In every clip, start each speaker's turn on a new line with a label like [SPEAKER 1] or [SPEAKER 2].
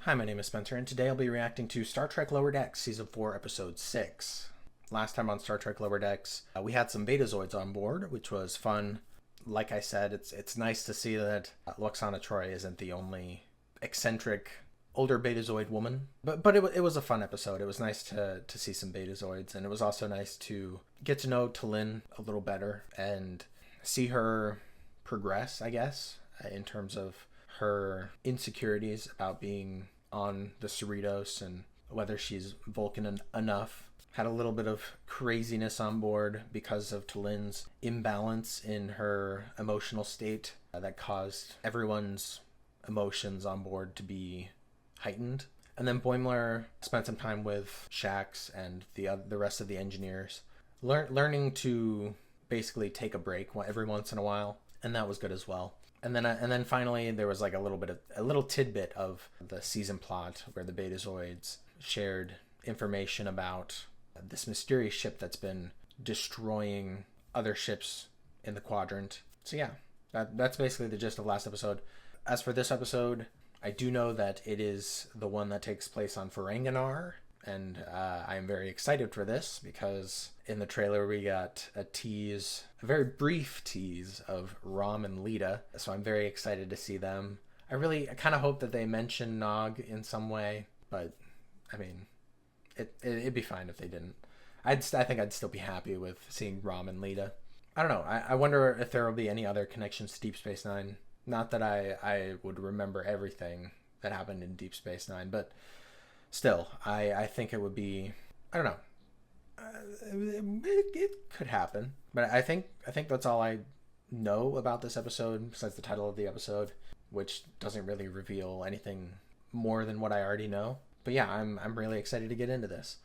[SPEAKER 1] Hi, my name is Spencer, and today I'll be reacting to Star Trek Lower Decks, Season 4, Episode 6. Last time on Star Trek Lower Decks, we had some Betazoids on board, which was fun. Like I said, it's nice to see that Lwaxana Troi isn't the only eccentric older Betazoid woman. But it was a fun episode. It was nice to see some Betazoids, and it was also nice to get to know T'Lyn a little better and see her progress, I guess, in terms of her insecurities about being on the Cerritos and whether she's Vulcan enough. Had a little bit of craziness on board because of T'Lyn's imbalance in her emotional state that caused everyone's emotions on board to be heightened. And then Boimler spent some time with Shax and the rest of the engineers, learning to basically take a break every once in a while, and that was good as well. And then finally there was like a little tidbit of the season plot where the Betazoids shared information about this mysterious ship that's been destroying other ships in the quadrant. So yeah, that's basically the gist of last episode. As for this episode, I do know that it is the one that takes place on Ferengi, and I am very excited for this because in the trailer we got a very brief tease of Rom and Leeta, so I'm very excited to see them. I kind of hope that they mention Nog in some way, but I mean, it'd be fine if they didn't. I think I'd still be happy with seeing Rom and Leeta. I don't know. I wonder if there will be any other connections to Deep Space Nine. Not that I would remember everything that happened in Deep Space Nine, but still, I think it would be, I don't know. It could happen, but I think that's all I know about this episode besides the title of the episode, which doesn't really reveal anything more than what I already know. But yeah, I'm really excited to get into this.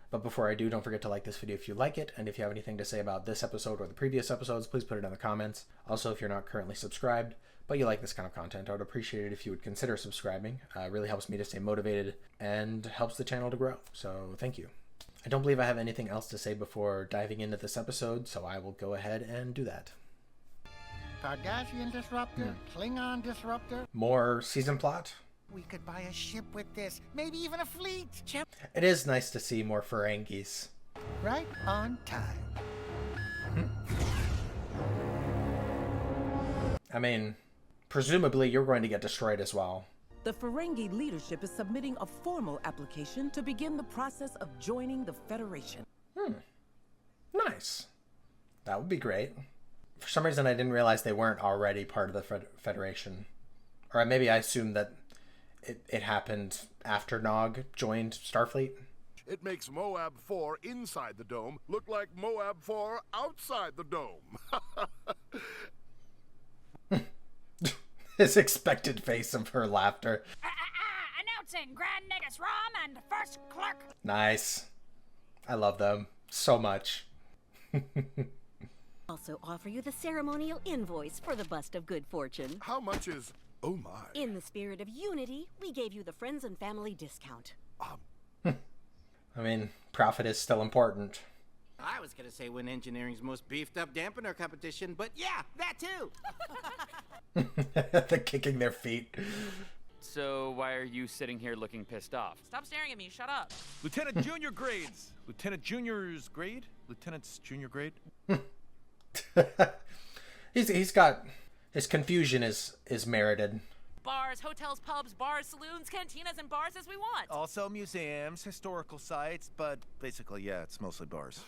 [SPEAKER 1] But before I do, don't forget to like this video if you like it, and if you have anything to say about this episode or the previous episodes, please put it in the comments. Also, if you're not currently subscribed, but you like this kind of content, I would appreciate it if you would consider subscribing. It really helps me to stay motivated and helps the channel to grow, so thank you. I don't believe I have anything else to say before diving into this episode, so I will go ahead and do that.
[SPEAKER 2] Cardassian disruptor, Klingon disruptor.
[SPEAKER 1] More season plot?
[SPEAKER 2] We could buy a ship with this, maybe even a fleet.
[SPEAKER 1] It is nice to see more Ferengis.
[SPEAKER 2] Right on time.
[SPEAKER 1] I mean, presumably you're going to get destroyed as well.
[SPEAKER 3] The Ferengi leadership is submitting a formal application to begin the process of joining the Federation.
[SPEAKER 1] Nice. That would be great. For some reason I didn't realize they weren't already part of the Federation. Or maybe I assumed that it happened after Nog joined Starfleet.
[SPEAKER 4] It makes Moab 4 inside the dome look like Moab 4 outside the dome.
[SPEAKER 1] His expected face of her laughter.
[SPEAKER 5] Announcing Grand Negus Rom and First Clerk.
[SPEAKER 1] Nice. I love them so much.
[SPEAKER 6] Also offer you the ceremonial invoice for the Bust of Good Fortune.
[SPEAKER 4] How much is... Oh my.
[SPEAKER 6] In the spirit of unity, we gave you the Friends and Family discount.
[SPEAKER 1] I mean, profit is still important.
[SPEAKER 7] I was gonna say when engineering's most beefed up dampener competition, but yeah, that too.
[SPEAKER 1] They're kicking their feet.
[SPEAKER 8] So why are you sitting here looking pissed off?
[SPEAKER 5] Stop staring at me, shut up.
[SPEAKER 9] Lieutenant Junior grades. Lieutenant Junior's grade? Lieutenant's Junior grade?
[SPEAKER 1] He's got... His confusion is merited.
[SPEAKER 5] Bars, hotels, pubs, bars, saloons, cantinas, and bars as we want.
[SPEAKER 9] Also museums, historical sites, but basically, yeah, it's mostly bars.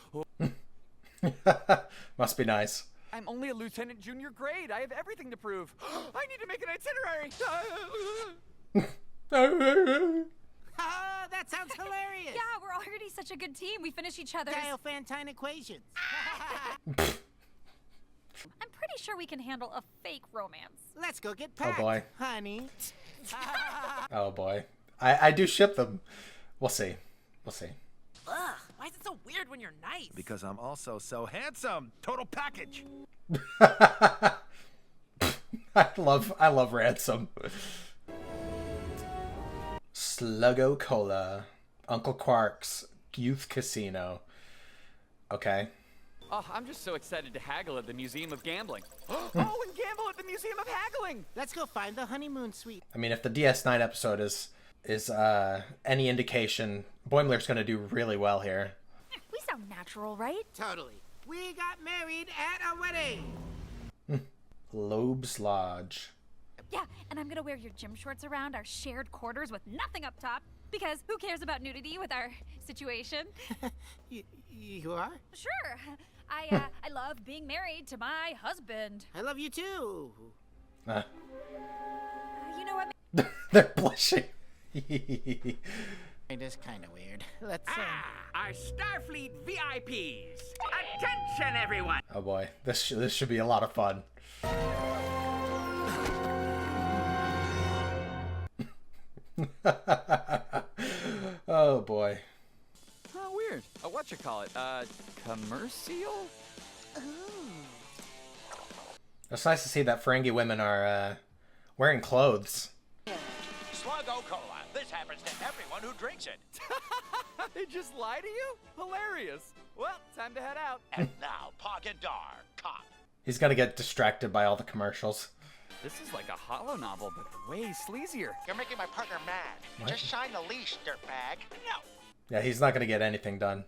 [SPEAKER 1] Must be nice.
[SPEAKER 8] I'm only a Lieutenant Junior grade. I have everything to prove. I need to make an itinerary.
[SPEAKER 7] That sounds hilarious.
[SPEAKER 5] Yeah, we're already such a good team. We finish each other's...
[SPEAKER 7] Diophantine equations.
[SPEAKER 5] I'm pretty sure we can handle a fake romance.
[SPEAKER 7] Let's go get packed,
[SPEAKER 1] boy.
[SPEAKER 7] honey.
[SPEAKER 1] Oh boy. I do ship them. We'll see. We'll see.
[SPEAKER 5] Ugh, why is it so weird when you're nice?
[SPEAKER 9] Because I'm also so handsome. Total package.
[SPEAKER 1] I love Ransom. Sluggo Cola. Uncle Quark's Youth Casino. Okay.
[SPEAKER 8] Oh, I'm just so excited to haggle at the Museum of Gambling. Oh, and gamble at the Museum of Haggling!
[SPEAKER 7] Let's go find the honeymoon suite.
[SPEAKER 1] I mean, if the DS9 episode is is any indication, Boimler's going to do really well here.
[SPEAKER 10] We sound natural, right?
[SPEAKER 7] Totally. We got married at a wedding.
[SPEAKER 1] Loeb's Lodge.
[SPEAKER 10] Yeah, and I'm gonna wear your gym shorts around our shared quarters with nothing up top, because who cares about nudity with our situation?
[SPEAKER 7] You are?
[SPEAKER 10] Sure. I love being married to my husband.
[SPEAKER 7] I love you too.
[SPEAKER 10] You know what?
[SPEAKER 1] They're blushing.
[SPEAKER 7] It is kind of weird. Let's
[SPEAKER 8] Our Starfleet VIPs. Attention, everyone.
[SPEAKER 1] Oh boy, this should be a lot of fun. Oh boy.
[SPEAKER 8] Oh, weird. Whatchamacallit? Commercial?
[SPEAKER 1] It's nice to see that Ferengi women are wearing clothes.
[SPEAKER 11] Sluggo Cola. This happens to everyone who drinks it.
[SPEAKER 8] They just lie to you? Hilarious. Well, time to head out.
[SPEAKER 11] And now, Pog and Dar, cop.
[SPEAKER 1] He's gonna get distracted by all the commercials.
[SPEAKER 8] This is like a holo novel, but way sleazier.
[SPEAKER 2] You're making my partner mad.
[SPEAKER 1] What?
[SPEAKER 2] Just shine the leash, dirtbag.
[SPEAKER 11] No.
[SPEAKER 1] Yeah, he's not gonna get anything done.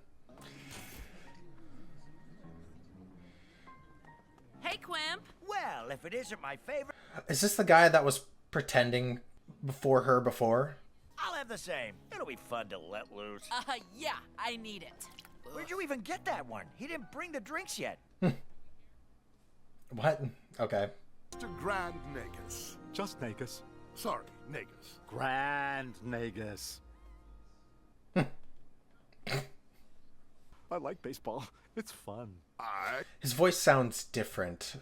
[SPEAKER 5] Hey, Quimp.
[SPEAKER 11] Well, if it isn't my favorite,
[SPEAKER 1] Is this the guy that was pretending before her before?
[SPEAKER 11] I'll have the same. It'll be fun to let loose.
[SPEAKER 5] Yeah, I need it.
[SPEAKER 11] Where'd you even get that one? He didn't bring the drinks yet.
[SPEAKER 1] What? Okay.
[SPEAKER 4] Mr. Grand Nagus.
[SPEAKER 12] Just Nagus.
[SPEAKER 4] Sorry, Nagus.
[SPEAKER 12] Grand Nagus. I like baseball. It's fun.
[SPEAKER 1] His voice sounds different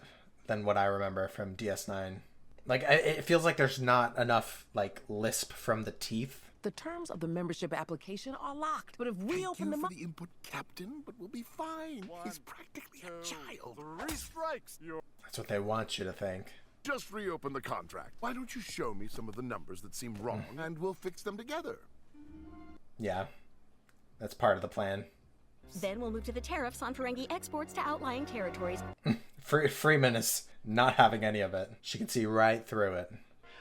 [SPEAKER 1] than what I remember from DS9. Like, it feels like there's not enough, like, lisp from the teeth.
[SPEAKER 3] The terms of the membership application are locked, but if we open them up...
[SPEAKER 4] Thank you for the input, Captain, but we'll be fine. He's practically a child.
[SPEAKER 12] 3 strikes.
[SPEAKER 1] That's what they want you to think.
[SPEAKER 4] Just reopen the contract. Why don't you show me some of the numbers that seem wrong, and we'll fix them together.
[SPEAKER 1] Yeah. That's part of the plan.
[SPEAKER 6] Then we'll move to the tariffs on Ferengi exports to outlying territories.
[SPEAKER 1] Freeman is not having any of it. She can see right through it.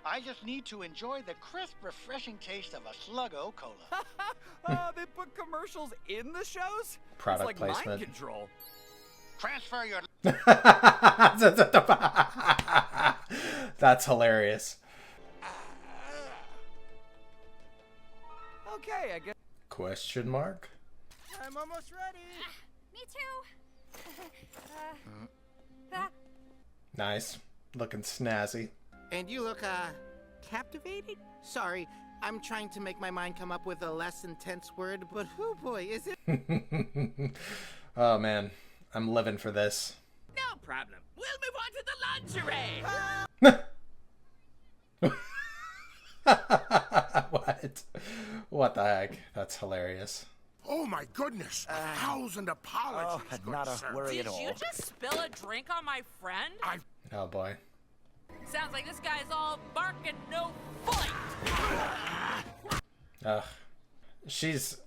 [SPEAKER 2] I just need to enjoy the crisp, refreshing taste of a Sluggo Cola.
[SPEAKER 8] They put commercials in the shows?
[SPEAKER 1] Product
[SPEAKER 8] it's like
[SPEAKER 1] placement.
[SPEAKER 8] Mind control.
[SPEAKER 2] Transfer your...
[SPEAKER 1] That's hilarious.
[SPEAKER 8] Okay, I guess.
[SPEAKER 1] Question mark?
[SPEAKER 7] I'm almost ready.
[SPEAKER 10] Me too.
[SPEAKER 1] Nice. Looking snazzy.
[SPEAKER 7] And you look, captivating? Sorry, I'm trying to make my mind come up with a less intense word, but oh boy, is it...
[SPEAKER 1] Oh man, I'm living for this.
[SPEAKER 5] No problem. We'll move on to the lingerie.
[SPEAKER 1] What? What the heck? That's hilarious.
[SPEAKER 4] Oh my goodness! 1,000 apologies, good
[SPEAKER 11] not a
[SPEAKER 4] sir.
[SPEAKER 11] worry
[SPEAKER 5] Did
[SPEAKER 11] at all.
[SPEAKER 5] you just spill a drink on my friend?
[SPEAKER 1] Oh boy.
[SPEAKER 5] Sounds like this guy's all bark and no fight.
[SPEAKER 1] Ugh. She's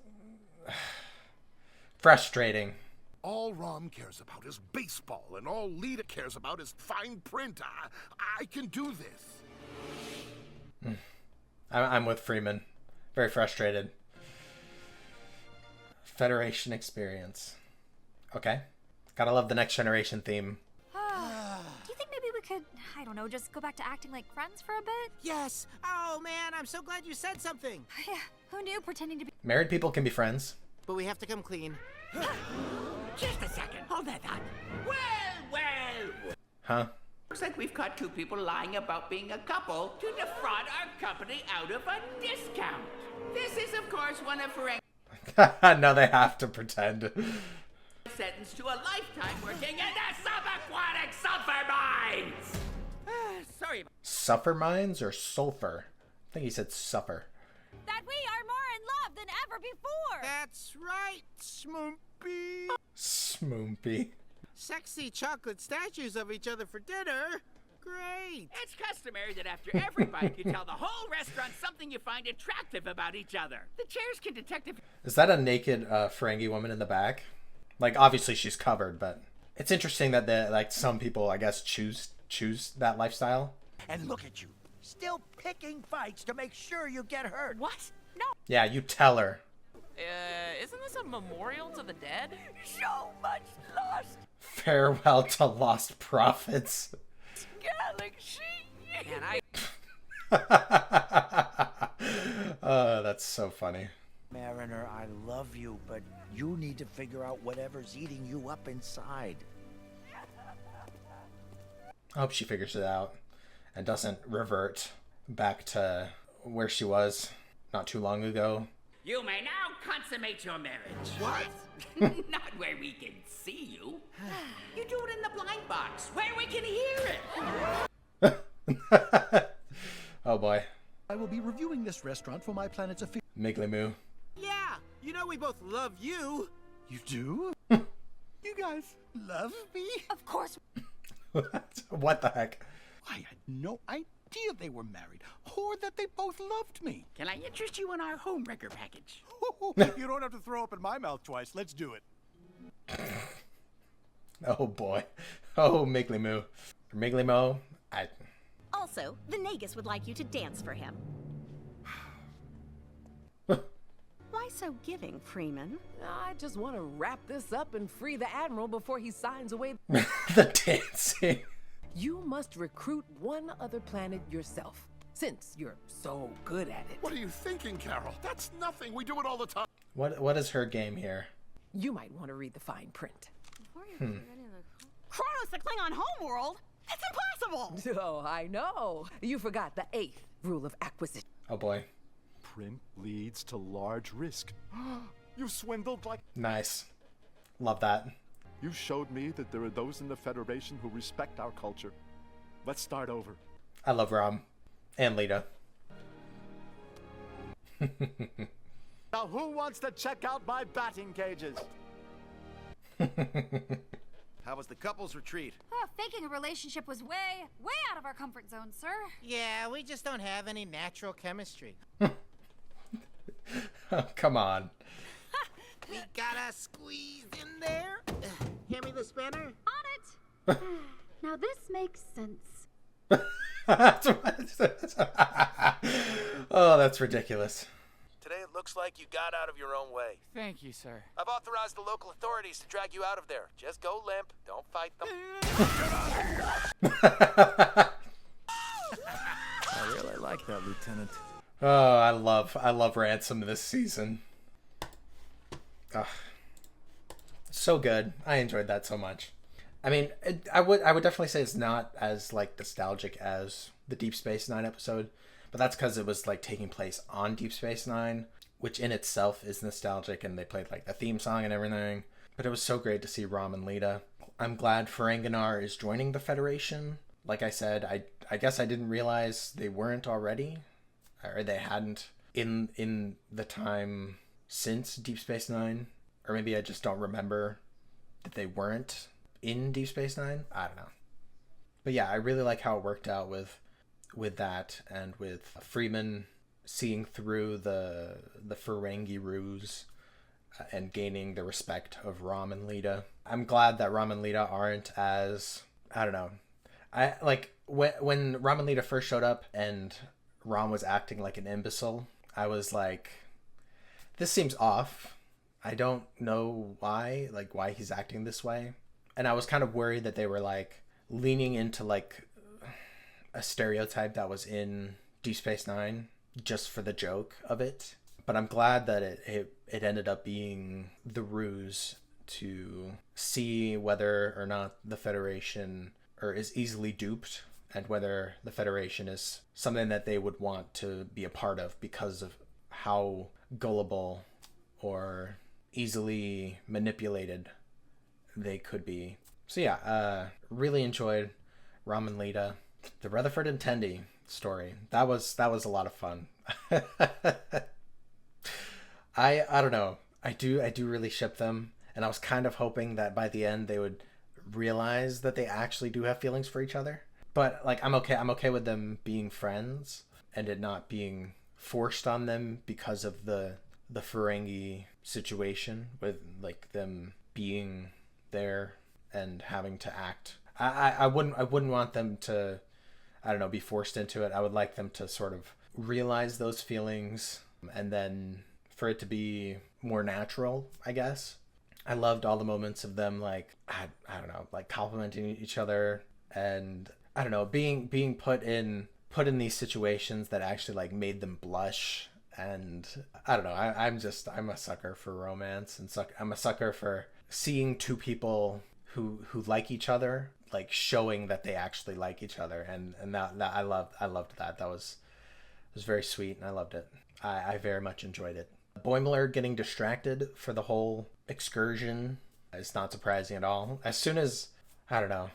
[SPEAKER 1] frustrating.
[SPEAKER 4] All Rom cares about is baseball, and all Leeta cares about is fine print. I can do this.
[SPEAKER 1] I'm with Freeman. Very frustrated. Federation experience. Okay. Gotta love the Next Generation theme.
[SPEAKER 10] Do you think maybe we could, I don't know, just go back to acting like friends for a bit?
[SPEAKER 7] Yes! Oh man, I'm so glad you said something.
[SPEAKER 10] Yeah, who knew pretending to be...
[SPEAKER 1] Married people can be friends.
[SPEAKER 7] But we have to come clean.
[SPEAKER 13] Just a second. Hold that thought. Well.
[SPEAKER 1] Huh?
[SPEAKER 13] Looks like we've caught 2 people lying about being a couple to defraud our company out of a discount. This is, of course, one of Ferengi's
[SPEAKER 1] Now they have to pretend.
[SPEAKER 13] sentenced to a lifetime working in the subaquatic sulfur mines. Sorry.
[SPEAKER 1] Suffer mines or sulfur? I think he said suffer.
[SPEAKER 10] That we are more in love than ever before!
[SPEAKER 7] That's right, Smoopy.
[SPEAKER 1] Smoompy.
[SPEAKER 7] Sexy chocolate statues of each other for dinner. Great.
[SPEAKER 13] It's customary that after every bite, you tell the whole restaurant something you find attractive about each other. The chairs can detect if...
[SPEAKER 1] Is that a naked Ferengi woman in the back? Like, obviously she's covered, but it's interesting that some people, I guess, choose that lifestyle.
[SPEAKER 11] And look at you.
[SPEAKER 2] Still picking fights to make sure you get hurt.
[SPEAKER 5] What? No.
[SPEAKER 1] Yeah, you tell her.
[SPEAKER 5] Isn't this a memorial to the dead?
[SPEAKER 2] So much lost.
[SPEAKER 1] Farewell to lost prophets.
[SPEAKER 2] Galaxy.
[SPEAKER 5] And I...
[SPEAKER 1] Oh, that's so funny.
[SPEAKER 2] Mariner, I love you, but you need to figure out whatever's eating you up inside.
[SPEAKER 1] I hope she figures it out and doesn't revert back to where she was not too long ago.
[SPEAKER 13] You may now consummate your marriage.
[SPEAKER 2] What?
[SPEAKER 13] Not where we can see you. You do it in the blind box, where we can hear it.
[SPEAKER 1] Oh boy.
[SPEAKER 2] I will be reviewing this restaurant for my planet's official.
[SPEAKER 1] Migleemo.
[SPEAKER 7] Yeah, you know we both love you.
[SPEAKER 2] You do? You guys love me?
[SPEAKER 10] Of course.
[SPEAKER 1] What the heck?
[SPEAKER 2] I had no idea they were married, or that they both loved me.
[SPEAKER 13] Can I interest you in our homewrecker package?
[SPEAKER 12] You don't have to throw up in my mouth twice. Let's do it.
[SPEAKER 1] Oh boy. Oh, Migleemo. Migleemo,
[SPEAKER 6] Also, the Nagus would like you to dance for him. Why so giving, Freeman?
[SPEAKER 3] I just want to wrap this up and free the Admiral before he signs away.
[SPEAKER 1] the dancing.
[SPEAKER 3] You must recruit one other planet yourself, since you're so good at it.
[SPEAKER 4] What are you thinking, Carol? That's nothing. We do it all the time.
[SPEAKER 1] What is her game here?
[SPEAKER 3] You might want to read the fine print.
[SPEAKER 6] Kronos, the Klingon homeworld? That's impossible!
[SPEAKER 3] Oh, I know. You forgot the 8th rule of acquisition.
[SPEAKER 1] Oh boy.
[SPEAKER 12] Print leads to large risk. You swindled like...
[SPEAKER 1] Nice. Love that.
[SPEAKER 12] You showed me that there are those in the Federation who respect our culture. Let's start over.
[SPEAKER 1] I love Rom. And Leeta.
[SPEAKER 12] Now who wants to check out my batting cages?
[SPEAKER 14] How was the couples retreat?
[SPEAKER 10] Oh, faking a relationship was way out of our comfort zone, sir.
[SPEAKER 7] Yeah, we just don't have any natural chemistry.
[SPEAKER 1] Oh, come on.
[SPEAKER 7] We gotta squeeze in there. Hand me the spinner.
[SPEAKER 10] On it! Now this makes sense.
[SPEAKER 1] Oh, that's ridiculous.
[SPEAKER 14] Today it looks like you got out of your own way.
[SPEAKER 8] Thank you, sir.
[SPEAKER 14] I've authorized the local authorities to drag you out of there. Just go limp. Don't fight them.
[SPEAKER 9] I really like that, Lieutenant.
[SPEAKER 1] Oh, I love Ransom this season. Ugh. So good. I enjoyed that so much. I mean, I would definitely say it's not as like nostalgic as the Deep Space Nine episode, but that's because it was like taking place on Deep Space Nine, which in itself is nostalgic, and they played like the theme song and everything. But it was so great to see Rom and Leeta. I'm glad Ferengi is joining the Federation. Like I said, I guess I didn't realize they weren't already, or they hadn't in the time since Deep Space Nine, or maybe I just don't remember that they weren't in Deep Space Nine. I don't know. But yeah, I really like how it worked out with that, and with Freeman seeing through the Ferengi ruse and gaining the respect of Rom and Leeta. I'm glad that Rom and Leeta aren't as, I don't know. I like when Rom and Leeta first showed up and Rom was acting like an imbecile, I was like, this seems off. I don't know why he's acting this way. And I was kind of worried that they were like leaning into like a stereotype that was in Deep Space Nine just for the joke of it. But I'm glad that it ended up being the ruse to see whether or not the Federation is easily duped, and whether the Federation is something that they would want to be a part of because of how gullible or easily manipulated they could be. So yeah, really enjoyed Rom and Leeta. The Rutherford and Tendi story. That was a lot of fun. I don't know. I do really ship them, and I was kind of hoping that by the end they would realize that they actually do have feelings for each other. But like I'm okay with them being friends and it not being forced on them because of the Ferengi situation with like them being there and having to act. I wouldn't want them to I don't know, be forced into it. I would like them to sort of realize those feelings and then for it to be more natural, I guess. I loved all the moments of them, like, I don't know, like complimenting each other and, I don't know, being put in these situations that actually like made them blush. And I don't know, I'm a sucker for romance, and I'm a sucker for seeing two people who like each other, like showing that they actually like each other. And that I loved that. That was very sweet, and I loved it. I very much enjoyed it. Boimler getting distracted for the whole excursion is not surprising at all. As soon as, I don't know,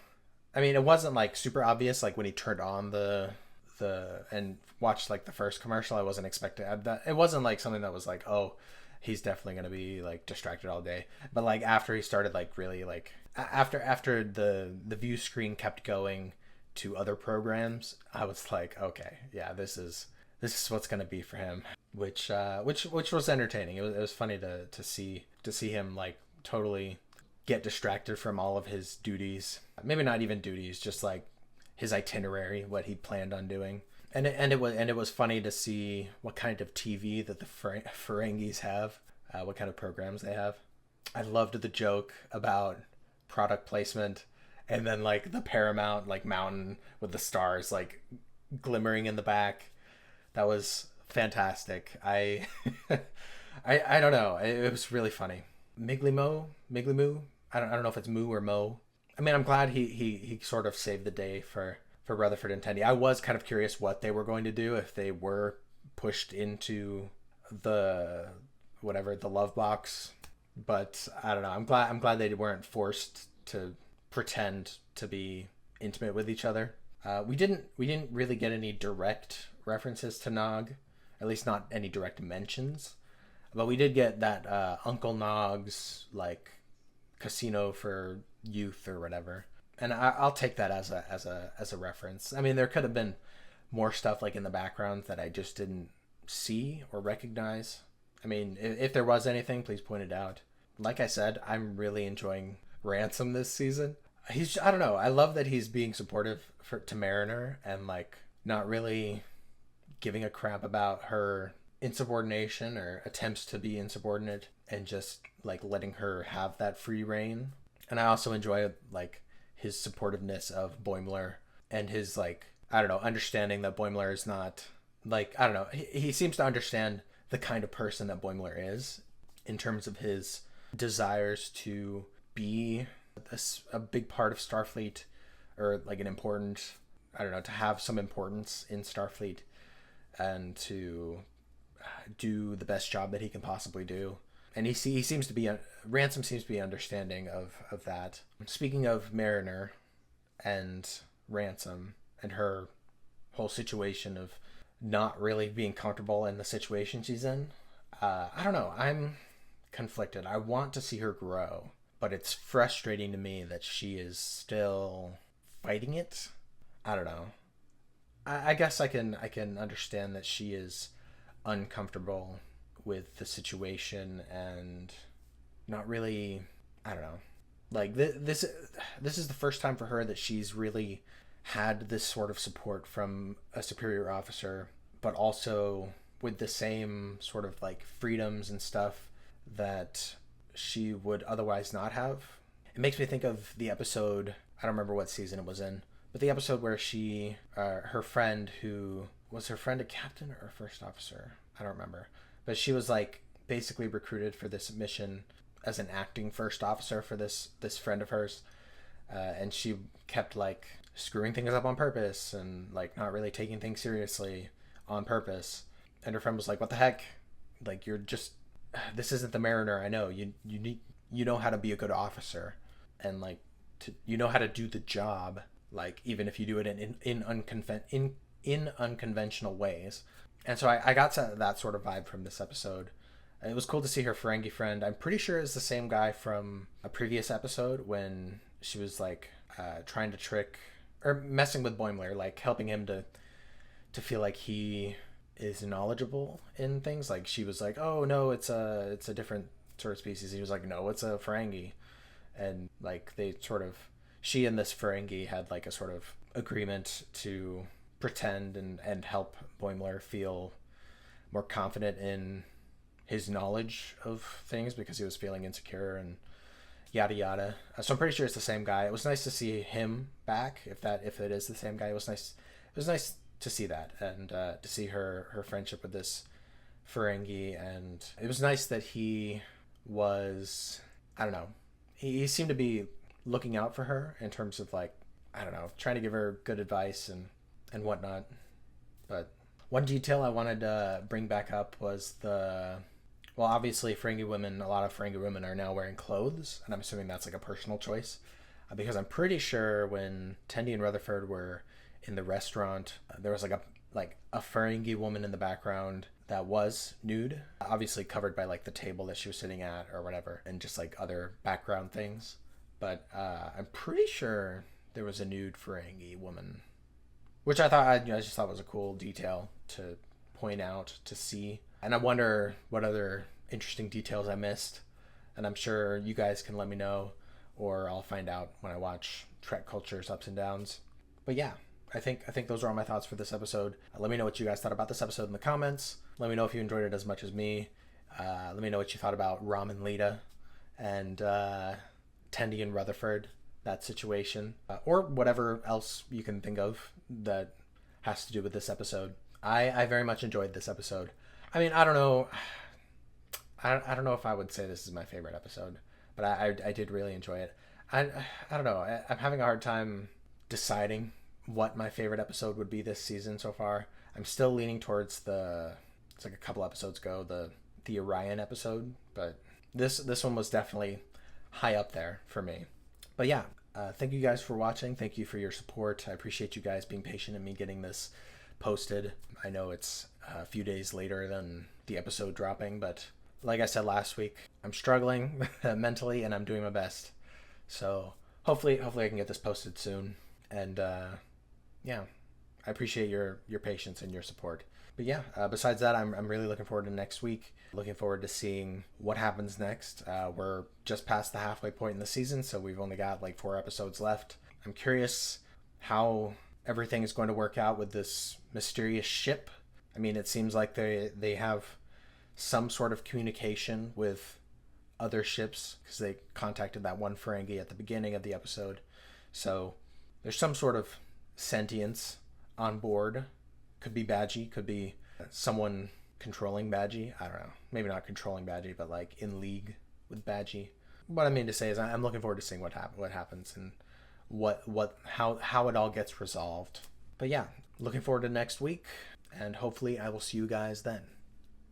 [SPEAKER 1] I mean, it wasn't like super obvious, like when he turned on the and watched like the first commercial. I wasn't expecting that. It wasn't like something that was like, oh, he's definitely going to be like distracted all day. But like after he started like really like after the view screen kept going to other programs, I was like, okay, yeah, this is what's going to be for him, which was entertaining. It was funny to see him like totally get distracted from all of his duties. Maybe not even duties, just like his itinerary, what he planned on doing. And it was funny to see what kind of TV that the Ferengis have, what kind of programs they have. I loved the joke about product placement, and then like the Paramount like mountain with the stars like glimmering in the back. That was fantastic. I don't know. It was really funny. Migleemo. I don't know if it's Moo or Mo. I mean, I'm glad he sort of saved the day for Rutherford and Tendi. I was kind of curious what they were going to do if they were pushed into the love box, but I don't know. I'm glad they weren't forced to pretend to be intimate with each other. We didn't really get any direct references to Nog, at least not any direct mentions, but we did get that Uncle Nog's like casino for youth or whatever, and I'll take that as a reference. I mean, there could have been more stuff like in the background that I just didn't see or recognize. I mean, if there was anything, please point it out. Like I said, I'm really enjoying Ransom this season. I don't know, I love that he's being supportive to Mariner and like not really giving a crap about her insubordination or attempts to be insubordinate, and just like letting her have that free reign. And I also enjoy like his supportiveness of Boimler and his like, I don't know, understanding that Boimler is not like, I don't know, he seems to understand the kind of person that Boimler is in terms of his desires to be a big part of Starfleet, or like an important, I don't know, to have some importance in Starfleet and to do the best job that he can possibly do. And he seems to be, Ransom seems to be understanding of that. Speaking of Mariner and Ransom and her whole situation of not really being comfortable in the situation she's in, I don't know, I'm conflicted. I want to see her grow, but it's frustrating to me that she is still fighting it. I don't know. I guess I can understand that she is uncomfortable with the situation and not really, I don't know, like this is the first time for her that she's really had this sort of support from a superior officer, but also with the same sort of like freedoms and stuff that she would otherwise not have. It makes me think of the episode, I don't remember what season it was in, but the episode where she, her friend, who was her friend a captain or a first officer? I don't remember. But she was like basically recruited for this mission as an acting first officer for this friend of hers. And she kept like screwing things up on purpose and like not really taking things seriously on purpose. And her friend was like, what the heck? Like, you're just, this isn't the Mariner I know. You know how to be a good officer, and like you know how to do the job, like even if you do it in unconventional ways. And so I got that sort of vibe from this episode. It was cool to see her Ferengi friend. I'm pretty sure it's the same guy from a previous episode when she was like trying to trick or messing with Boimler, like helping him to feel like he is knowledgeable in things. Like she was like, oh no, it's a different sort of species. He was like, no, it's a Ferengi. And like they sort of, she and this Ferengi had like a sort of agreement to pretend and help Boimler feel more confident in his knowledge of things because he was feeling insecure and yada yada. So I'm pretty sure it's the same guy. It was nice to see him back. If it is the same guy, it was nice. It was nice to see that and to see her friendship with this Ferengi, and it was nice that he was, I don't know, he seemed to be looking out for her in terms of like, I don't know, trying to give her good advice and whatnot. But one detail I wanted to bring back up was well, obviously a lot of Ferengi women are now wearing clothes, and I'm assuming that's like a personal choice, because I'm pretty sure when Tendi and Rutherford were in the restaurant, there was like a Ferengi woman in the background that was nude, obviously covered by like the table that she was sitting at or whatever, and just like other background things. But I'm pretty sure there was a nude Ferengi woman, which I just thought was a cool detail to point out, to see. And I wonder what other interesting details I missed. And I'm sure you guys can let me know, or I'll find out when I watch Trek Culture's Ups and Downs. But yeah, I think those are all my thoughts for this episode. Let me know what you guys thought about this episode in the comments. Let me know if you enjoyed it as much as me. Let me know what you thought about Rom and Leeta and Tendi and Rutherford, that situation, or whatever else you can think of that has to do with this episode. I very much enjoyed this episode. I mean, I don't know. I don't know if I would say this is my favorite episode, but I did really enjoy it. I don't know. I'm having a hard time deciding what my favorite episode would be this season so far. I'm still leaning towards it's like a couple episodes ago, the Orion episode, but this one was definitely high up there for me. But yeah, thank you guys for watching. Thank you for your support. I appreciate you guys being patient and me getting this posted. I know it's a few days later than the episode dropping, but like I said last week, I'm struggling mentally and I'm doing my best. So hopefully I can get this posted soon. And yeah, I appreciate your patience and your support. But yeah, besides that, I'm really looking forward to next week. Looking forward to seeing what happens next. We're just past the halfway point in the season, so we've only got like 4 episodes left. I'm curious how everything is going to work out with this mysterious ship. I mean, it seems like they have some sort of communication with other ships because they contacted that one Ferengi at the beginning of the episode. So there's some sort of sentience on board. Could be Badgie, could be someone controlling Badgie. I don't know. Maybe not controlling Badgie, but like in league with Badgie. What I mean to say is I'm looking forward to seeing what happens and how it all gets resolved. But yeah, looking forward to next week, and hopefully I will see you guys then.